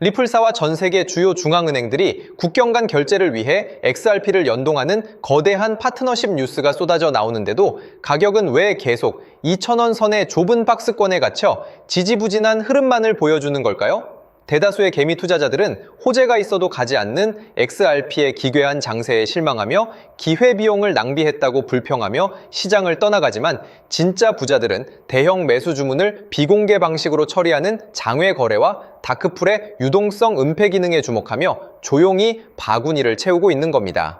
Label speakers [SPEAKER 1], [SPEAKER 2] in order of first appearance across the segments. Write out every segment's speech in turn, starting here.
[SPEAKER 1] 리플사와 전 세계 주요 중앙은행들이 국경 간 결제를 위해 XRP를 연동하는 거대한 파트너십 뉴스가 쏟아져 나오는데도 가격은 왜 계속 2,000원 선의 좁은 박스권에 갇혀 지지부진한 흐름만을 보여주는 걸까요? 대다수의 개미 투자자들은 호재가 있어도 가지 않는 XRP의 기괴한 장세에 실망하며 기회비용을 낭비했다고 불평하며 시장을 떠나가지만 진짜 부자들은 대형 매수 주문을 비공개 방식으로 처리하는 장외 거래와 다크풀의 유동성 은폐 기능에 주목하며 조용히 바구니를 채우고 있는 겁니다.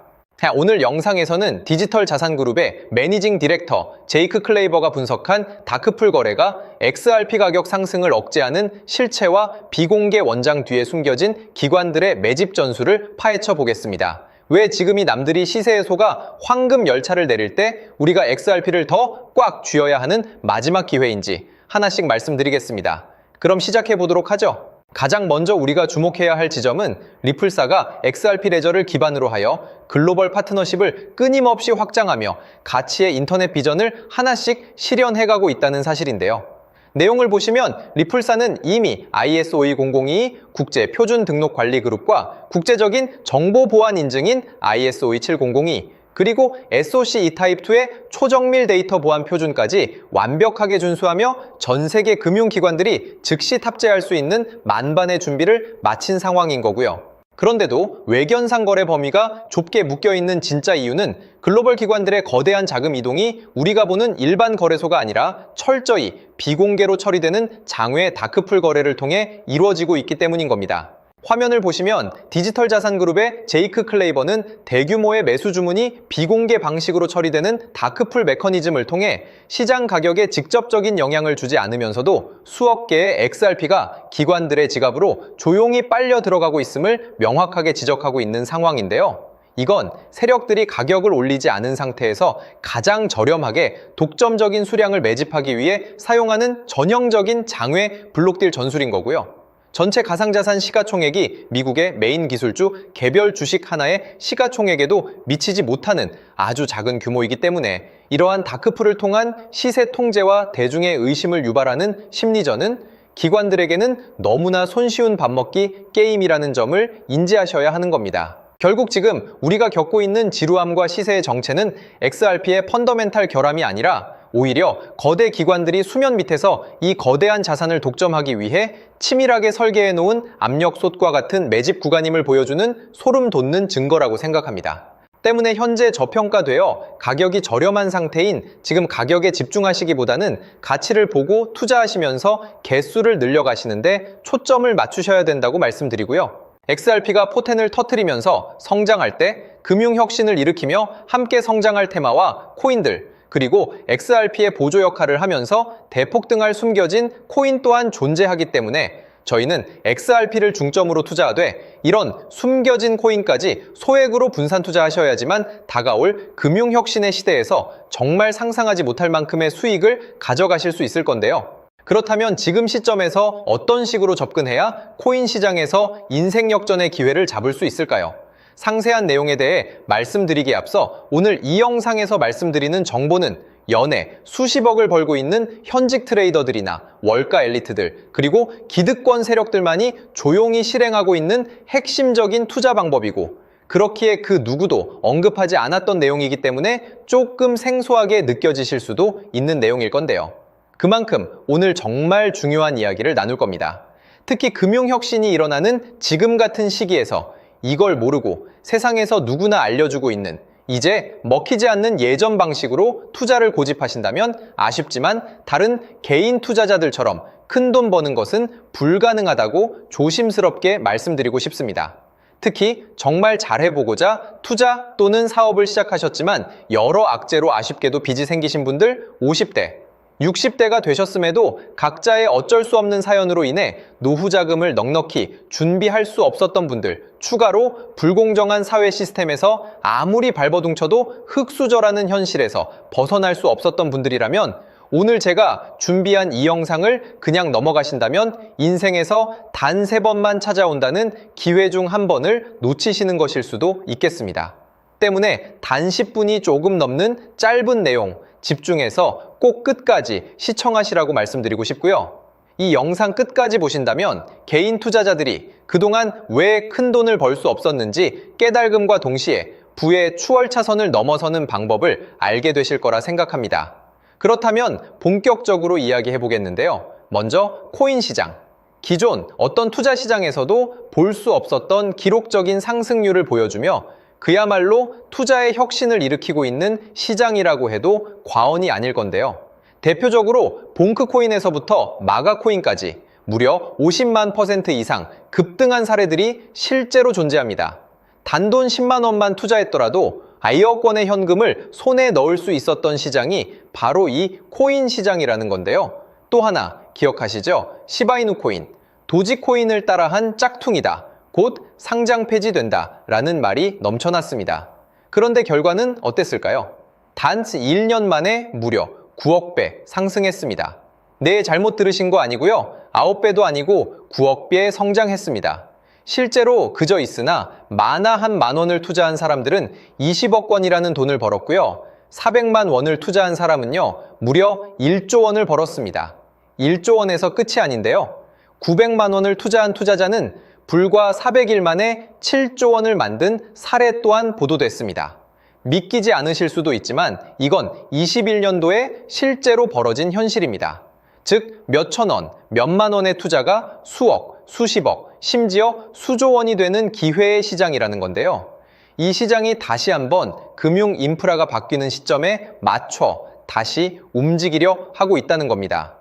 [SPEAKER 1] 오늘 영상에서는 디지털 자산그룹의 매니징 디렉터 제이크 클레이버가 분석한 다크풀 거래가 XRP 가격 상승을 억제하는 실체와 비공개 원장 뒤에 숨겨진 기관들의 매집 전술을 파헤쳐 보겠습니다. 왜 지금이 남들이 시세에 속아 황금 열차를 내릴 때 우리가 XRP를 더 꽉 쥐어야 하는 마지막 기회인지 하나씩 말씀드리겠습니다. 그럼 시작해 보도록 하죠. 가장 먼저 우리가 주목해야 할 지점은 리플사가 XRP 레저를 기반으로 하여 글로벌 파트너십을 끊임없이 확장하며 가치의 인터넷 비전을 하나씩 실현해가고 있다는 사실인데요. 내용을 보시면 리플사는 이미 ISO 20022 국제 표준 등록 관리 그룹과 국제적인 정보 보안 인증인 ISO 27002 그리고 SOC E타입2의 초정밀 데이터 보안 표준까지 완벽하게 준수하며 전 세계 금융기관들이 즉시 탑재할 수 있는 만반의 준비를 마친 상황인 거고요. 그런데도 외견상 거래 범위가 좁게 묶여있는 진짜 이유는 글로벌 기관들의 거대한 자금 이동이 우리가 보는 일반 거래소가 아니라 철저히 비공개로 처리되는 장외 다크풀 거래를 통해 이루어지고 있기 때문인 겁니다. 화면을 보시면 디지털 자산그룹의 제이크 클레이버는 대규모의 매수 주문이 비공개 방식으로 처리되는 다크풀 메커니즘을 통해 시장 가격에 직접적인 영향을 주지 않으면서도 수억 개의 XRP가 기관들의 지갑으로 조용히 빨려 들어가고 있음을 명확하게 지적하고 있는 상황인데요. 이건 세력들이 가격을 올리지 않은 상태에서 가장 저렴하게 독점적인 수량을 매집하기 위해 사용하는 전형적인 장외 블록딜 전술인 거고요. 전체 가상자산 시가총액이 미국의 메인 기술주 개별 주식 하나의 시가총액에도 미치지 못하는 아주 작은 규모이기 때문에 이러한 다크풀을 통한 시세 통제와 대중의 의심을 유발하는 심리전은 기관들에게는 너무나 손쉬운 밥먹기 게임이라는 점을 인지하셔야 하는 겁니다. 결국 지금 우리가 겪고 있는 지루함과 시세의 정체는 XRP의 펀더멘탈 결함이 아니라 오히려 거대 기관들이 수면 밑에서 이 거대한 자산을 독점하기 위해 치밀하게 설계해 놓은 압력솥과 같은 매집 구간임을 보여주는 소름 돋는 증거라고 생각합니다. 때문에 현재 저평가되어 가격이 저렴한 상태인 지금 가격에 집중하시기보다는 가치를 보고 투자하시면서 개수를 늘려가시는데 초점을 맞추셔야 된다고 말씀드리고요. XRP가 포텐을 터뜨리면서 성장할 때 금융혁신을 일으키며 함께 성장할 테마와 코인들 그리고 XRP의 보조 역할을 하면서 대폭등할 숨겨진 코인 또한 존재하기 때문에 저희는 XRP를 중점으로 투자하되 이런 숨겨진 코인까지 소액으로 분산 투자하셔야지만 다가올 금융혁신의 시대에서 정말 상상하지 못할 만큼의 수익을 가져가실 수 있을 건데요. 그렇다면 지금 시점에서 어떤 식으로 접근해야 코인 시장에서 인생 역전의 기회를 잡을 수 있을까요? 상세한 내용에 대해 말씀드리기에 앞서 오늘 이 영상에서 말씀드리는 정보는 연에 수십억을 벌고 있는 현직 트레이더들이나 월가 엘리트들 그리고 기득권 세력들만이 조용히 실행하고 있는 핵심적인 투자 방법이고 그렇기에 그 누구도 언급하지 않았던 내용이기 때문에 조금 생소하게 느껴지실 수도 있는 내용일 건데요. 그만큼 오늘 정말 중요한 이야기를 나눌 겁니다. 특히 금융혁신이 일어나는 지금 같은 시기에서 이걸 모르고 세상에서 누구나 알려주고 있는 이제 먹히지 않는 예전 방식으로 투자를 고집하신다면 아쉽지만 다른 개인 투자자들처럼 큰돈 버는 것은 불가능하다고 조심스럽게 말씀드리고 싶습니다. 특히 정말 잘해보고자 투자 또는 사업을 시작하셨지만 여러 악재로 아쉽게도 빚이 생기신 분들 50대, 60대가 되셨음에도 각자의 어쩔 수 없는 사연으로 인해 노후 자금을 넉넉히 준비할 수 없었던 분들, 추가로 불공정한 사회 시스템에서 아무리 발버둥쳐도 흙수저라는 현실에서 벗어날 수 없었던 분들이라면 오늘 제가 준비한 이 영상을 그냥 넘어가신다면 인생에서 단 3번만 찾아온다는 기회 중 한 번을 놓치시는 것일 수도 있겠습니다. 때문에 단 10분이 조금 넘는 짧은 내용 집중해서 꼭 끝까지 시청하시라고 말씀드리고 싶고요. 이 영상 끝까지 보신다면 개인 투자자들이 그동안 왜 큰 돈을 벌 수 없었는지 깨달음과 동시에 부의 추월차선을 넘어서는 방법을 알게 되실 거라 생각합니다. 그렇다면 본격적으로 이야기해 보겠는데요. 먼저 코인 시장. 기존 어떤 투자 시장에서도 볼 수 없었던 기록적인 상승률을 보여주며 그야말로 투자의 혁신을 일으키고 있는 시장이라고 해도 과언이 아닐 건데요. 대표적으로 봉크코인에서부터 마가코인까지 무려 50만 % 이상 급등한 사례들이 실제로 존재합니다. 단돈 10만 원만 투자했더라도 1억 원의 현금을 손에 넣을 수 있었던 시장이 바로 이 코인 시장이라는 건데요. 또 하나 기억하시죠? 시바이누 코인, 도지코인을 따라한 짝퉁이다. 곧 상장 폐지된다 라는 말이 넘쳐났습니다. 그런데 결과는 어땠을까요? 단 1년 만에 무려 9억 배 상승했습니다. 네, 잘못 들으신 거 아니고요. 9배도 아니고 9억 배 성장했습니다. 실제로 그저 있으나 만화 한 만 원을 투자한 사람들은 20억 원이라는 돈을 벌었고요. 400만 원을 투자한 사람은요, 무려 1조 원을 벌었습니다. 1조 원에서 끝이 아닌데요. 900만 원을 투자한 투자자는 불과 400일 만에 7조 원을 만든 사례 또한 보도됐습니다. 믿기지 않으실 수도 있지만 이건 21년도에 실제로 벌어진 현실입니다. 즉 몇천 원, 몇만 원의 투자가 수억, 수십억, 심지어 수조 원이 되는 기회의 시장이라는 건데요. 이 시장이 다시 한번 금융 인프라가 바뀌는 시점에 맞춰 다시 움직이려 하고 있다는 겁니다.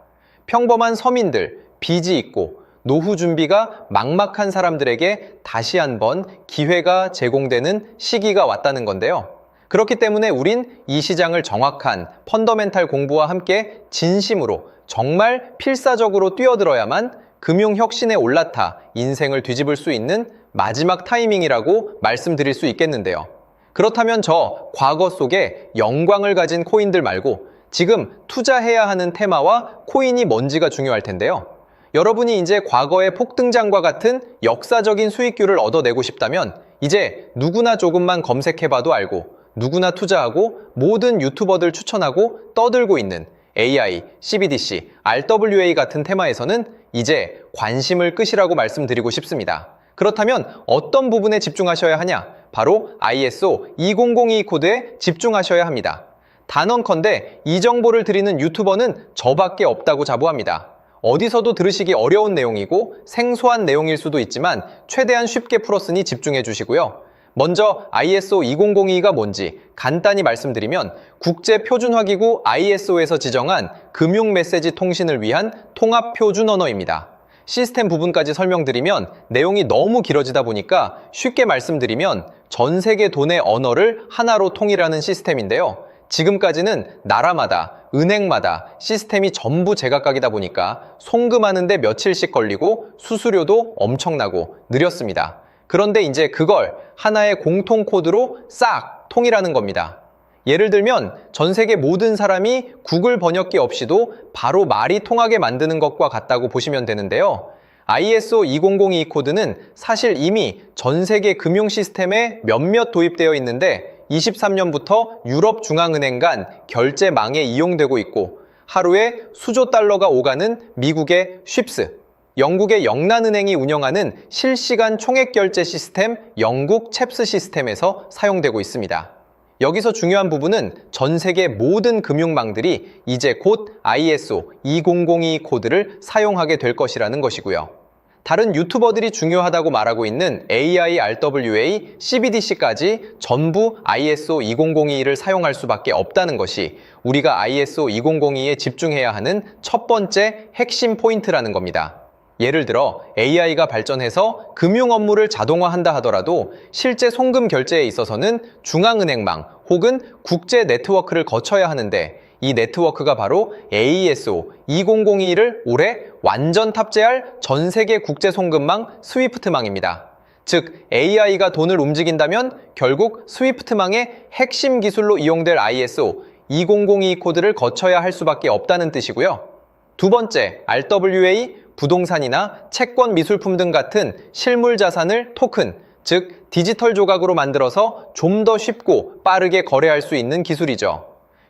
[SPEAKER 1] 평범한 서민들, 빚이 있고 노후 준비가 막막한 사람들에게 다시 한번 기회가 제공되는 시기가 왔다는 건데요. 그렇기 때문에 우린 이 시장을 정확한 펀더멘탈 공부와 함께 진심으로 정말 필사적으로 뛰어들어야만 금융혁신에 올라타 인생을 뒤집을 수 있는 마지막 타이밍이라고 말씀드릴 수 있겠는데요. 그렇다면 저 과거 속에 영광을 가진 코인들 말고 지금 투자해야 하는 테마와 코인이 뭔지가 중요할 텐데요. 여러분이 이제 과거의 폭등장과 같은 역사적인 수익률을 얻어내고 싶다면 이제 누구나 조금만 검색해봐도 알고 누구나 투자하고 모든 유튜버들 추천하고 떠들고 있는 AI, CBDC, RWA 같은 테마에서는 이제 관심을 끄시라고 말씀드리고 싶습니다. 그렇다면 어떤 부분에 집중하셔야 하냐? 바로 ISO 2002 코드에 집중하셔야 합니다. 단언컨대 이 정보를 드리는 유튜버는 저밖에 없다고 자부합니다. 어디서도 들으시기 어려운 내용이고 생소한 내용일 수도 있지만 최대한 쉽게 풀었으니 집중해 주시고요. 먼저 ISO 2002가 뭔지 간단히 말씀드리면 국제표준화기구 ISO에서 지정한 금융메시지 통신을 위한 통합표준 언어입니다. 시스템 부분까지 설명드리면 내용이 너무 길어지다 보니까 쉽게 말씀드리면 전 세계 돈의 언어를 하나로 통일하는 시스템인데요. 지금까지는 나라마다, 은행마다 시스템이 전부 제각각이다 보니까 송금하는데 며칠씩 걸리고 수수료도 엄청나고 느렸습니다. 그런데 이제 그걸 하나의 공통 코드로 싹 통일하는 겁니다. 예를 들면 전 세계 모든 사람이 구글 번역기 없이도 바로 말이 통하게 만드는 것과 같다고 보시면 되는데요. ISO 2002 코드는 사실 이미 전 세계 금융 시스템에 몇몇 도입되어 있는데 23년부터 유럽중앙은행 간 결제망에 이용되고 있고 하루에 수조 달러가 오가는 미국의 쉽스, 영국의 영란은행이 운영하는 실시간 총액결제 시스템 영국 챕스 시스템에서 사용되고 있습니다. 여기서 중요한 부분은 전 세계 모든 금융망들이 이제 곧 ISO 2002 코드를 사용하게 될 것이라는 것이고요. 다른 유튜버들이 중요하다고 말하고 있는 AI, RWA, CBDC까지 전부 ISO 2002를 사용할 수밖에 없다는 것이 우리가 ISO 2002에 집중해야 하는 첫 번째 핵심 포인트라는 겁니다. 예를 들어 AI가 발전해서 금융 업무를 자동화한다 하더라도 실제 송금 결제에 있어서는 중앙은행망 혹은 국제 네트워크를 거쳐야 하는데 이 네트워크가 바로 AESO 2002를 올해 완전 탑재할 전 세계 국제 송금망 스위프트망입니다. 즉 AI가 돈을 움직인다면 결국 스위프트망의 핵심 기술로 이용될 ISO 2002 코드를 거쳐야 할 수밖에 없다는 뜻이고요. 두 번째, RWA, 부동산이나 채권 미술품 등 같은 실물 자산을 토큰, 즉 디지털 조각으로 만들어서 좀 더 쉽고 빠르게 거래할 수 있는 기술이죠.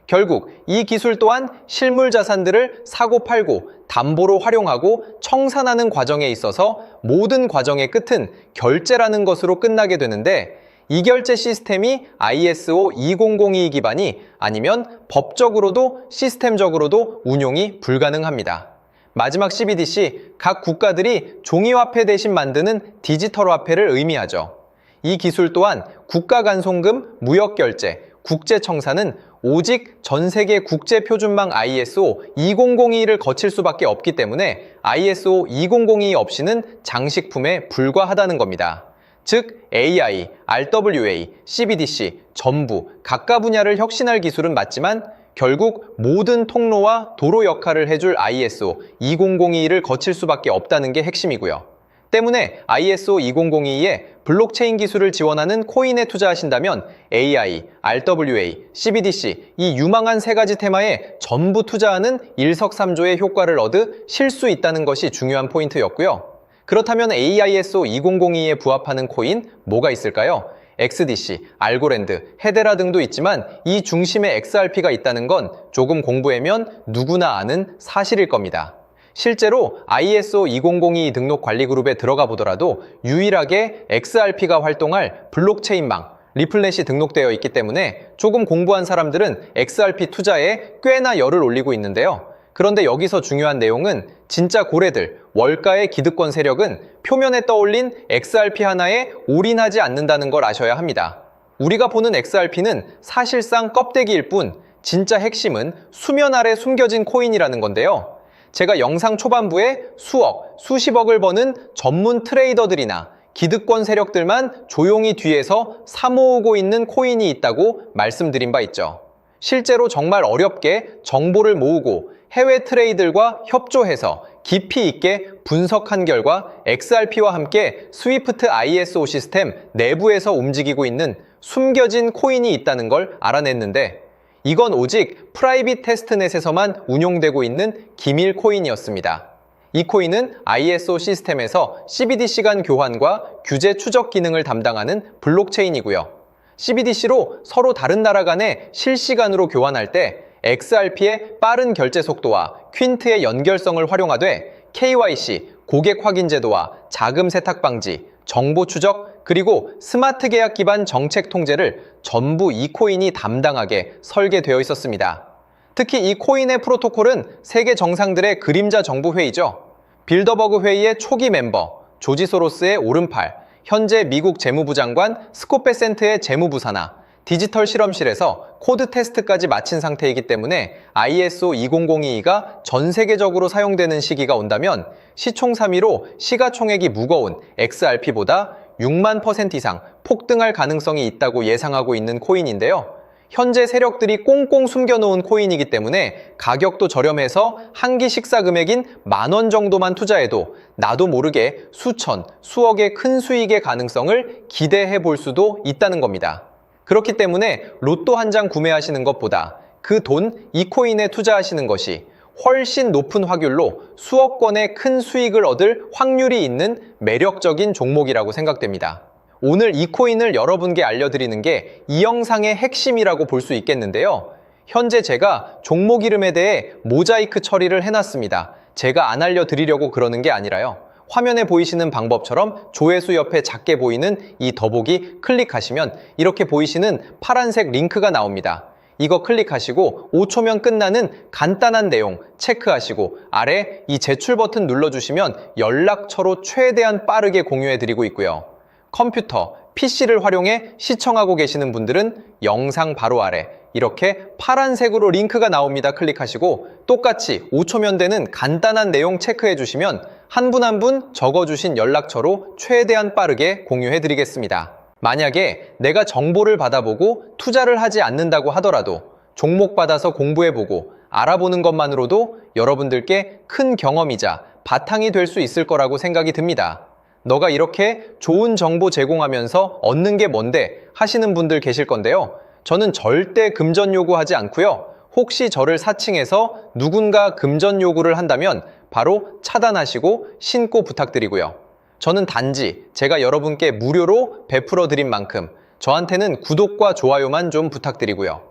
[SPEAKER 1] 결국 이 기술 또한 실물 자산들을 사고 팔고 담보로 활용하고 청산하는 과정에 있어서 모든 과정의 끝은 결제라는 것으로 끝나게 되는데, 이 결제 시스템이 ISO 2002 기반이 아니면 법적으로도 시스템적으로도 운용이 불가능합니다. 마지막 CBDC, 각 국가들이 종이화폐 대신 만드는 디지털 화폐를 의미하죠. 이 기술 또한 국가간송금, 무역결제, 국제청산은 오직 전세계 국제표준망 ISO 2002를 거칠 수밖에 없기 때문에 ISO 2002 없이는 장식품에 불과하다는 겁니다. 즉 AI, RWA, CBDC 전부 각각 분야를 혁신할 기술은 맞지만 결국 모든 통로와 도로 역할을 해줄 ISO 2002를 거칠 수밖에 없다는 게 핵심이고요. 때문에 ISO 2002에 블록체인 기술을 지원하는 코인에 투자하신다면 AI, RWA, CBDC 이 유망한 세 가지 테마에 전부 투자하는 일석삼조의 효과를 얻으실 수 있다는 것이 중요한 포인트였고요. 그렇다면 AISO 2002에 부합하는 코인 뭐가 있을까요? XDC, 알고랜드, 헤데라 등도 있지만 이 중심에 XRP가 있다는 건 조금 공부하면 누구나 아는 사실일 겁니다. 실제로 ISO 2002 등록 관리 그룹에 들어가 보더라도 유일하게 XRP가 활동할 블록체인망, 리플렛이 등록되어 있기 때문에 조금 공부한 사람들은 XRP 투자에 꽤나 열을 올리고 있는데요. 그런데 여기서 중요한 내용은 진짜 고래들, 월가의 기득권 세력은 표면에 떠올린 XRP 하나에 올인하지 않는다는 걸 아셔야 합니다. 우리가 보는 XRP는 사실상 껍데기일 뿐 진짜 핵심은 수면 아래 숨겨진 코인이라는 건데요. 제가 영상 초반부에 수억, 수십억을 버는 전문 트레이더들이나 기득권 세력들만 조용히 뒤에서 사모으고 있는 코인이 있다고 말씀드린 바 있죠. 실제로 정말 어렵게 정보를 모으고 해외 트레이더들과 협조해서 깊이 있게 분석한 결과 XRP와 함께 스위프트 ISO 시스템 내부에서 움직이고 있는 숨겨진 코인이 있다는 걸 알아냈는데, 이건 오직 프라이빗 테스트넷에서만 운용되고 있는 기밀 코인이었습니다. 이 코인은 ISO 시스템에서 CBDC 간 교환과 규제 추적 기능을 담당하는 블록체인이고요. CBDC로 서로 다른 나라 간에 실시간으로 교환할 때 XRP의 빠른 결제 속도와 퀸트의 연결성을 활용하되 KYC, 고객 확인 제도와 자금 세탁 방지, 정보 추적, 그리고 스마트 계약 기반 정책 통제를 전부 이 코인이 담당하게 설계되어 있었습니다. 특히 이 코인의 프로토콜은 세계 정상들의 그림자 정부 회의죠. 빌더버그 회의의 초기 멤버, 조지 소로스의 오른팔, 현재 미국 재무부 장관 스콧 베센트의 재무부 산하, 디지털 실험실에서 코드 테스트까지 마친 상태이기 때문에 ISO 2002가 전 세계적으로 사용되는 시기가 온다면 시총삼위로 시가총액이 무거운 XRP보다 6만 % 이상 폭등할 가능성이 있다고 예상하고 있는 코인인데요. 현재 세력들이 꽁꽁 숨겨놓은 코인이기 때문에 가격도 저렴해서 한 끼 식사 금액인 10,000원 정도만 투자해도 나도 모르게 수천, 수억의 큰 수익의 가능성을 기대해 볼 수도 있다는 겁니다. 그렇기 때문에 로또 한 장 구매하시는 것보다 그 돈, 이 코인에 투자하시는 것이 훨씬 높은 확률로 수억 건의 큰 수익을 얻을 확률이 있는 매력적인 종목이라고 생각됩니다. 오늘 이 코인을 여러분께 알려드리는 게 이 영상의 핵심이라고 볼 수 있겠는데요. 현재 제가 종목 이름에 대해 모자이크 처리를 해놨습니다. 제가 안 알려드리려고 그러는 게 아니라요. 화면에 보이시는 방법처럼 조회수 옆에 작게 보이는 이 더보기 클릭하시면 이렇게 보이시는 파란색 링크가 나옵니다. 이거 클릭하시고 5초면 끝나는 간단한 내용 체크하시고 아래 이 제출 버튼 눌러주시면 연락처로 최대한 빠르게 공유해드리고 있고요. 컴퓨터, PC를 활용해 시청하고 계시는 분들은 영상 바로 아래 이렇게 파란색으로 링크가 나옵니다. 클릭하시고 똑같이 5초면 되는 간단한 내용 체크해 주시면 한 분 한 분 적어주신 연락처로 최대한 빠르게 공유해 드리겠습니다. 만약에 내가 정보를 받아보고 투자를 하지 않는다고 하더라도 종목 받아서 공부해보고 알아보는 것만으로도 여러분들께 큰 경험이자 바탕이 될 수 있을 거라고 생각이 듭니다. 너가 이렇게 좋은 정보 제공하면서 얻는 게 뭔데 하시는 분들 계실 건데요. 저는 절대 금전 요구하지 않고요. 혹시 저를 사칭해서 누군가 금전 요구를 한다면 바로 차단하시고 신고 부탁드리고요. 저는 단지 제가 여러분께 무료로 베풀어 드린 만큼 저한테는 구독과 좋아요만 좀 부탁드리고요.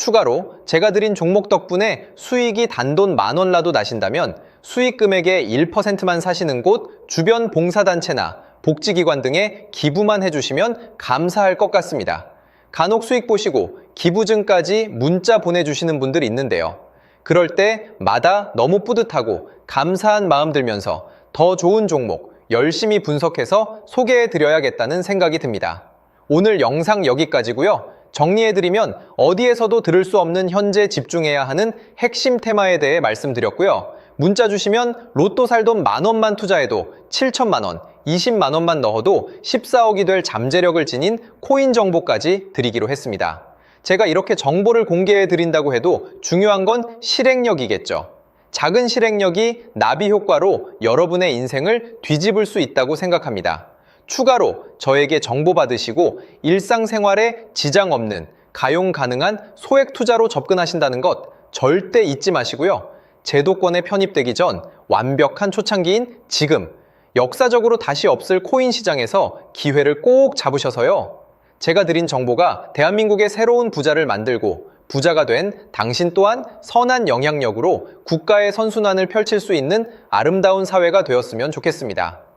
[SPEAKER 1] 추가로 제가 드린 종목 덕분에 수익이 단돈 10,000원라도 나신다면 수익 금액의 1%만 사시는 곳, 주변 봉사단체나 복지기관 등에 기부만 해주시면 감사할 것 같습니다. 간혹 수익 보시고 기부증까지 문자 보내주시는 분들 있는데요. 그럴 때마다 너무 뿌듯하고 감사한 마음 들면서 더 좋은 종목 열심히 분석해서 소개해드려야겠다는 생각이 듭니다. 오늘 영상 여기까지고요. 정리해드리면 어디에서도 들을 수 없는 현재 집중해야 하는 핵심 테마에 대해 말씀드렸고요. 문자 주시면 로또 살 돈 10,000원만 투자해도 7천만 원, 20만 원만 넣어도 14억이 될 잠재력을 지닌 코인 정보까지 드리기로 했습니다. 제가 이렇게 정보를 공개해 드린다고 해도 중요한 건 실행력이겠죠. 작은 실행력이 나비 효과로 여러분의 인생을 뒤집을 수 있다고 생각합니다. 추가로 저에게 정보 받으시고 일상생활에 지장 없는 가용 가능한 소액 투자로 접근하신다는 것 절대 잊지 마시고요. 제도권에 편입되기 전 완벽한 초창기인 지금 역사적으로 다시 없을 코인 시장에서 기회를 꼭 잡으셔서요. 제가 드린 정보가 대한민국의 새로운 부자를 만들고 부자가 된 당신 또한 선한 영향력으로 국가의 선순환을 펼칠 수 있는 아름다운 사회가 되었으면 좋겠습니다.